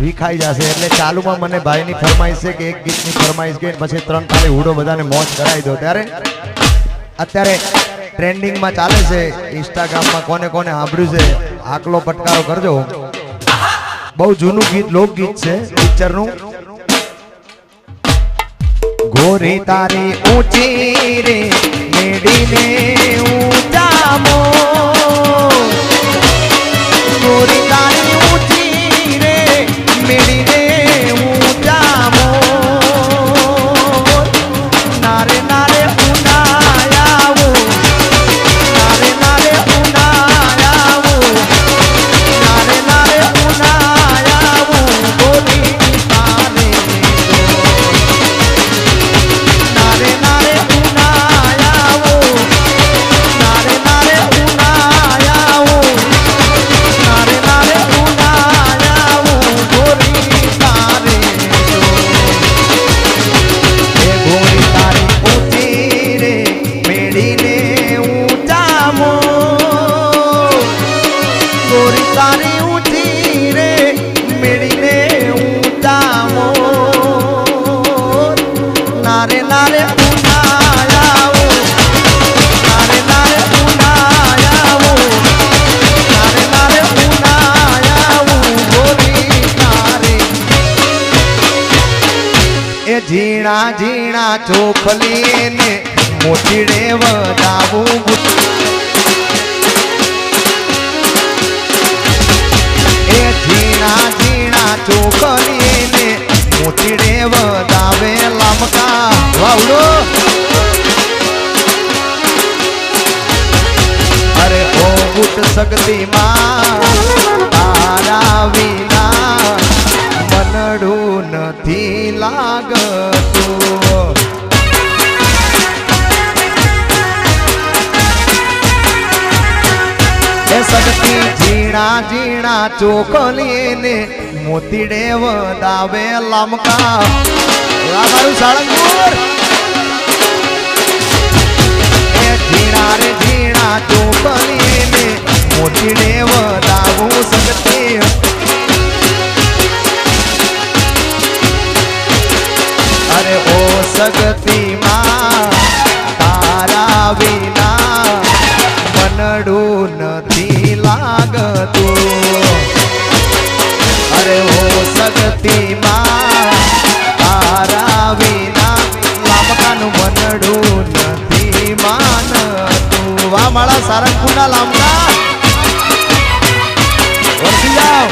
વિખાઈ જશે એટલે ચાલુમાં મને ભાઈની ફરમાઈશ છે કે એક ગીતની ફરમાઈશ ગઈ પછી 3 તાળી હુડો બધાને મોજ કરાવી દો। ત્યારે અત્યારે ટ્રેન્ડિંગમાં ચાલે છે ઇન્સ્ટાગ્રામમાં કોને કોને સાંભળ્યું છે આકલો પટકારો કરજો। બહુ જૂનું ગીત લોકગીત છે પિક્ચરનું। ગોરી તારી ઊંચી રે મેડીને ઊંચા મો ગોરી તારી ઊંચી રે મેડીને ઊંચા મો નારે નારે ઉનાયાવો નારે નારે ઉનાયાવો નારે નારે ઉનાયાવો ગોરી તારે નારે નારે ઉનાયાવો નારે નારે ઉનાયાવો નારે નારે ઉનાયાવો ગોરી તારે એ ગોરી તારી ઊંચી રે મેડીને ઊંચા મો ગોરી તારી ઊંચી રે મેડીને ઊંચા મો નારે નારે ઉનાયાવો નારે નારે ઉનાયાવો નારે નારે ઉનાયાવો ગોરી તારે એ ઝીણા ઝીણા ચોખલીને મોતીડે વધાવું એ ઝીણા ઝીણા ચોખલીને મોતીડે વધાવે લમકા વાવડો અરે ઓ ગુટ શક્તિમાં તારા વિના મનડું નથી લાગતું એ શક્તિ ઝીણા ઝીણા ચોખલીને મોતીડે વધાવે લમકા મારું સાળંગપુર એ ઝીણા રે ઝીણા ચોખલીને મોતીડે વધાવું શક્તિ અરે ઓ શક્તિમાં તારા વિના મનડું નથી લાગતું અરે ઓ શક્તિમાં તારા વિના લામકાનું મનડું નથી માનતું વાહ મારા સારંગપુરના લામકા વરસી જાઓ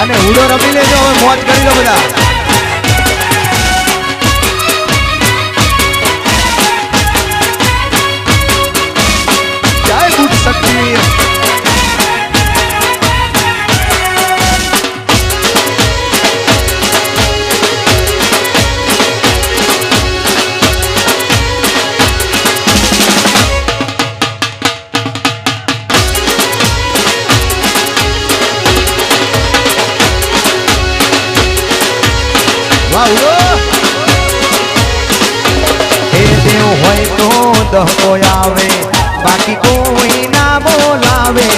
અને હુડો રમી લેજો હવે મોજ કરી લો બધા જય ગુટ શક્તિ એ દેવ હોય તો દહકો આવે બાકી કોઈ ના બોલાવે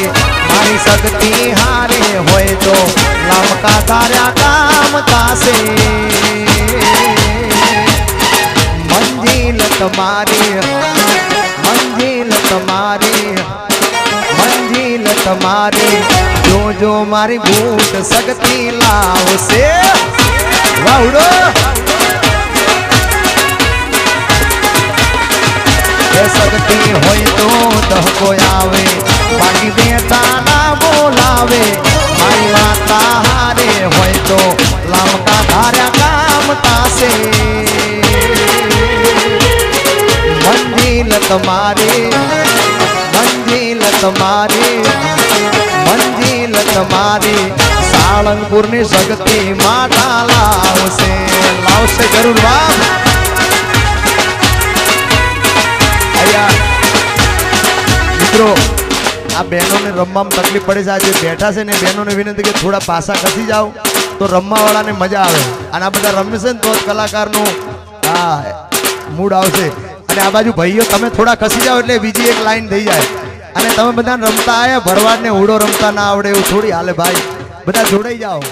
મારી શક્તિ હારે હોય તો લામકા તાર્યા કામ થાશે મંજિલ તમારી મંજિલ તમારી મંજિલ તમારી જોજો મારી બૂટ શક્તિ લાવશે વાવડો એ શક્તિ હોય તો દહકો આવે બાકી બેઠા ના બોલાવે મારી માતા હારે હોય તો લામકા ધાર્યા કામ થાશે મંજિલ તમારી મંજિલ તમારી મંજિલ તમારી સાળંગપુરની શક્તિ માતા લાવશે લાવશે જરૂર બાપ મિત્રો આ બહેનોને રમવામાં તકલીફ પડે છે આજે બેઠા છે ને બહેનોને વિનંતી કે થોડા પાસા ખસી જાઓ તો રમવાવાળાને મજા આવે અને આ બધા રમશે ને તો જ કલાકારનું મૂડ આવશે અને આ બાજુ ભાઈઓ તમે થોડા ખસી જાઓ એટલે બીજી એક લાઈન થઈ જાય અને તમે બધા રમતા આયા ભરવાડ ને હુડો રમતા ના આવડે એવું થોડી હાલે ભાઈ બધા જોડાઈ જાઓ